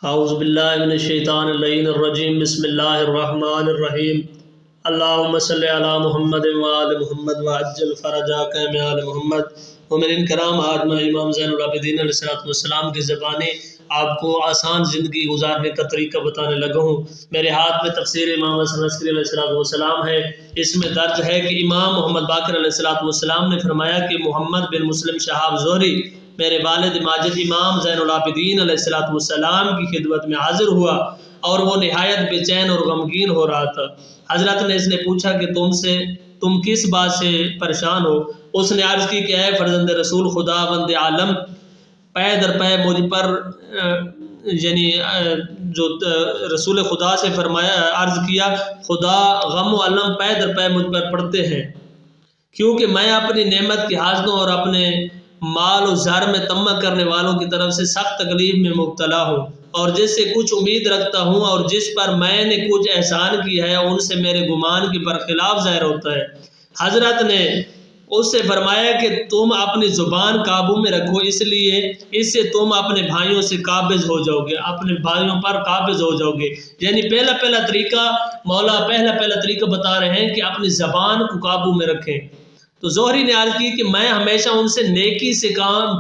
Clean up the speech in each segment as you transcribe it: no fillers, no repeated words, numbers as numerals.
اعوذ باللہ من الشیطان اللعین الرجیم بسم اللہ الرحمن الرحیم اللہم صلی علی محمد وآل محمد وعجل فرجاک میں آل محمد مومنین کرام۔ آج میں امام زین العابدین علیہ السلام کی زبانی آپ کو آسان زندگی گزارنے کا طریقہ بتانے لگا ہوں۔ میرے ہاتھ میں تفسیر امام حسن عسکری علیہ السلام ہے۔ اس میں درج ہے کہ امام محمد باقر علیہ السلام نے فرمایا کہ محمد بن مسلم شہاب زہری میرے والد ماجد امام زین العابدین علیہ السلام کی خدمت میں حاضر ہوا اور وہ نہایت بے چین اور غمگین ہو رہا تھا۔ حضرت نے اس نے پوچھا کہ تم کس بات سے پریشان ہو؟ اس نے عرض کی کہ اے فرزند رسول خدا بند عالم، پے در پے مجھ پر جو رسول خدا سے فرمایا عرض کیا، خدا غم و علم پے در پے مجھ پر پڑتے ہیں، کیونکہ میں اپنی نعمت کی حاصلوں اور اپنے مال و زر میں طمع کرنے والوں کی طرف سے سخت تکلیف میں مبتلا ہوں، اور جس سے کچھ امید رکھتا ہوں اور جس پر میں نے کچھ احسان کیا ہے ان سے میرے گمان کے برخلاف ظاہر ہوتا ہے۔ حضرت نے اس سے فرمایا کہ تم اپنی زبان قابو میں رکھو، اس سے تم اپنے بھائیوں سے قابض ہو جاؤ گے، اپنے بھائیوں پر قابض ہو جاؤ گے۔ یعنی پہلا طریقہ مولا پہلا طریقہ بتا رہے ہیں کہ اپنی زبان کو قابو میں رکھیں۔ تو زہری نے عرض کی کہ میں ہمیشہ ان سے نیکی سے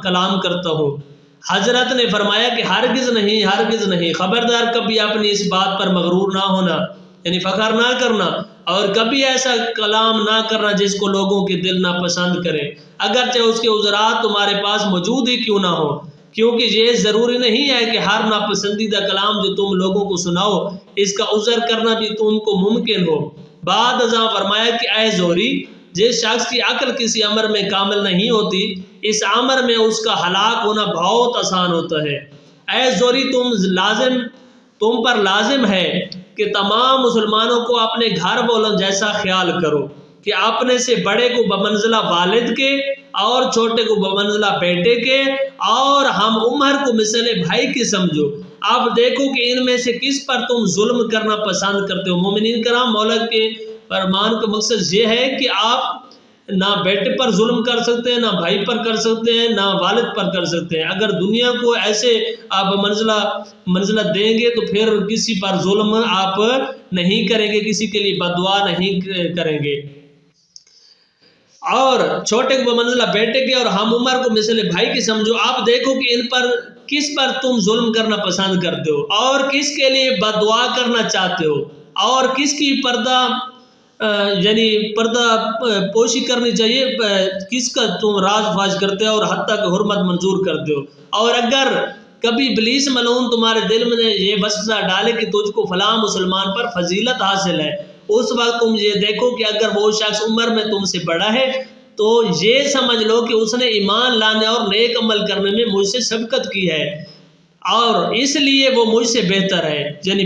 کلام کرتا ہوں۔ حضرت نے فرمایا کہ ہرگز نہیں، خبردار کبھی اپنی اس بات پر مغرور نہ ہونا، یعنی فخر نہ کرنا، اور کبھی ایسا کلام نہ کرنا جس کو لوگوں کے دل ناپسند کریں، اگرچہ اس کے عذرات تمہارے پاس موجود ہی کیوں نہ ہو، کیونکہ یہ ضروری نہیں ہے کہ ہر ناپسندیدہ کلام جو تم لوگوں کو سناؤ اس کا عذر کرنا بھی تم کو ممکن ہو۔ بعد ازاں فرمایا کہ اے زہری، جس شخص کی عقل کسی امر میں کامل نہیں ہوتی، اس امر میں اس کا ہلاک ہونا بہت آسان ہوتا ہے۔ اے زہری، تم پر لازم ہے کہ تمام مسلمانوں کو اپنے گھر والوں جیسا خیال کرو، کہ اپنے سے بڑے کو بمنزلہ والد کے اور چھوٹے کو بمنزلہ بیٹے کے اور ہم عمر کو مثل بھائی کے سمجھو۔ اب دیکھو کہ ان میں سے کس پر تم ظلم کرنا پسند کرتے ہو۔ مومنین کرام، مولا کے فرمان کا مقصد یہ ہے کہ آپ نہ بیٹے پر ظلم کر سکتے ہیں، نہ بھائی پر کر سکتے ہیں، نہ والد پر کر سکتے ہیں۔ اگر دنیا کو ایسے آپ منزلہ دیں گے تو پھر کسی پر ظلم آپ نہیں کریں گے، کسی کے لیے بد دعا نہیں کریں گے۔ اور چھوٹے کو بمنزلہ بیٹے کے اور ہم عمر کو مثل بھائی کے سمجھو۔ آپ دیکھو کہ ان پر کس پر تم ظلم کرنا پسند کرتے ہو اور کس کے لیے بد دعا کرنا چاہتے ہو، اور کس کی پردہ پوشی کرنی چاہیے، کس کا تم راز فاش کرتے ہو اور حتیٰ کہ حرمت منظور کرتے ہو۔ اور اگر کبھی ابلیس ملعون تمہارے دل میں یہ وسوسہ ڈالے کہ تجھ کو فلاں مسلمان پر فضیلت حاصل ہے، اس وقت تم یہ دیکھو کہ اگر وہ شخص عمر میں تم سے بڑا ہے تو یہ سمجھ لو کہ اس نے ایمان لانے اور نیک عمل کرنے میں مجھ سے سبقت کی ہے، اور اس لیے وہ مجھ سے بہتر ہے۔ یعنی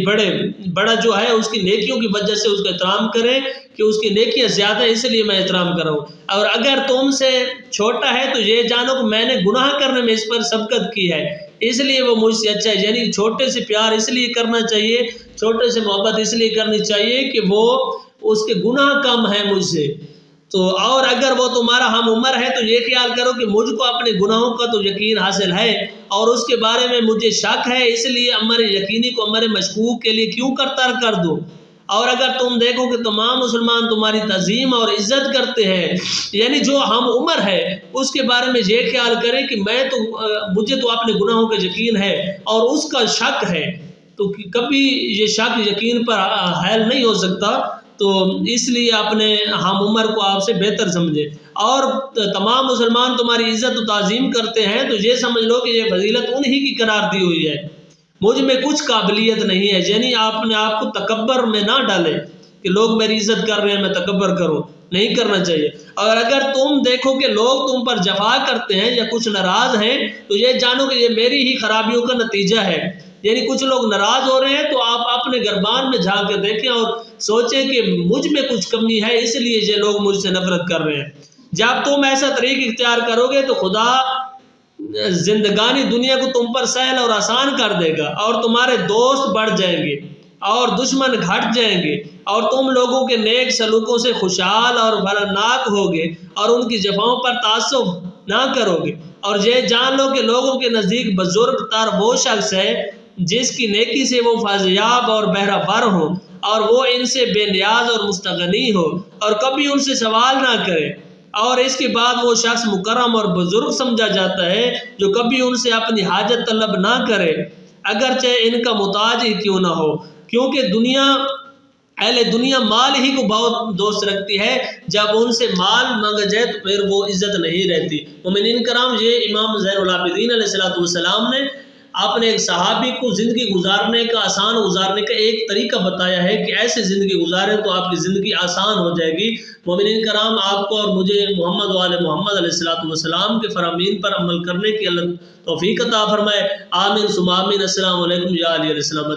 بڑا جو ہے اس کی نیکیوں کی وجہ سے اس کا احترام کریں کہ اس کی نیکیاں زیادہ ہیں، اس لیے میں احترام کر رہا ہوں۔ اور اگر تم سے چھوٹا ہے تو یہ جانو کہ میں نے گناہ کرنے میں اس پر سبقت کی ہے، اس لیے وہ مجھ سے اچھا ہے۔ یعنی چھوٹے سے پیار اس لیے کرنا چاہیے، چھوٹے سے محبت اس لیے کرنی چاہیے کہ وہ اس کے گناہ کم ہیں مجھ سے۔ تو اور اگر وہ تمہارا ہم عمر ہے تو یہ خیال کرو کہ مجھ کو اپنے گناہوں کا تو یقین حاصل ہے اور اس کے بارے میں مجھے شک ہے، اس لیے امر یقینی کو امر مشکوک کے لیے کیوں کر دوں۔ اور اگر تم دیکھو کہ تمام مسلمان تمہاری تعظیم اور عزت کرتے ہیں، یعنی جو ہم عمر ہے اس کے بارے میں یہ خیال کریں کہ مجھے تو اپنے گناہوں کا یقین ہے اور اس کا شک ہے، تو کبھی یہ شک یقین پر حائل نہیں ہو سکتا، تو اس لیے اپنے ہم عمر کو آپ سے بہتر سمجھے۔ اور تمام مسلمان تمہاری عزت و تعظیم کرتے ہیں تو یہ سمجھ لو کہ یہ فضیلت انہی کی قرار دی ہوئی ہے، مجھ میں کچھ قابلیت نہیں ہے۔ یعنی آپ نے آپ کو تکبر میں نہ ڈالے کہ لوگ میری عزت کر رہے ہیں میں تکبر کروں، نہیں کرنا چاہیے۔ اور اگر تم دیکھو کہ لوگ تم پر جفا کرتے ہیں یا کچھ ناراض ہیں تو یہ جانو کہ یہ میری ہی خرابیوں کا نتیجہ ہے۔ یعنی کچھ لوگ ناراض ہو رہے ہیں تو آپ اپنے گربان میں جھانک کے دیکھیں اور سوچیں کہ مجھ میں کچھ کمی ہے، اس لیے یہ لوگ مجھ سے نفرت کر رہے ہیں۔ جب تم ایسا طریق اختیار کرو گے تو خدا زندگانی دنیا کو تم پر سہل اور آسان کر دے گا، اور تمہارے دوست بڑھ جائیں گے اور دشمن گھٹ جائیں گے، اور تم لوگوں کے نیک سلوکوں سے خوشحال اور بھلناک ہوگے اور ان کی جفاؤں پر تعصب نہ کرو گے۔ اور یہ جان لو کہ لوگوں کے نزدیک بزرگ تر وہ شخص ہے جس کی نیکی سے وہ فیضیاب اور بہرہ ور ہوں، اور وہ ان سے بے نیاز اور مستغنی ہو اور کبھی ان سے سوال نہ کرے، اور اس کے بعد وہ شخص مکرم اور بزرگ سمجھا جاتا ہے جو کبھی ان سے اپنی حاجت طلب نہ کرے اگرچہ ان کا محتاج ہی کیوں نہ ہو، کیونکہ اہل دنیا مال ہی کو بہت دوست رکھتی ہے، جب ان سے مال مانگا جائے تو پھر وہ عزت نہیں رہتی۔ مومنین کرام، یہ امام زین العابدین علیہ السلام نے اپنے ایک صحابی کو زندگی گزارنے کا، آسان گزارنے کا ایک طریقہ بتایا ہے کہ ایسے زندگی گزاریں تو آپ کی زندگی آسان ہو جائے گی۔ مومنین کرام، آپ کو اور مجھے محمد و آل محمد علیہ السلام کے فرامین پر عمل کرنے کی اللہ توفیق عطا فرمائے۔ آمین ثم آمین۔ السلام علیکم یا علی علیہ السلام۔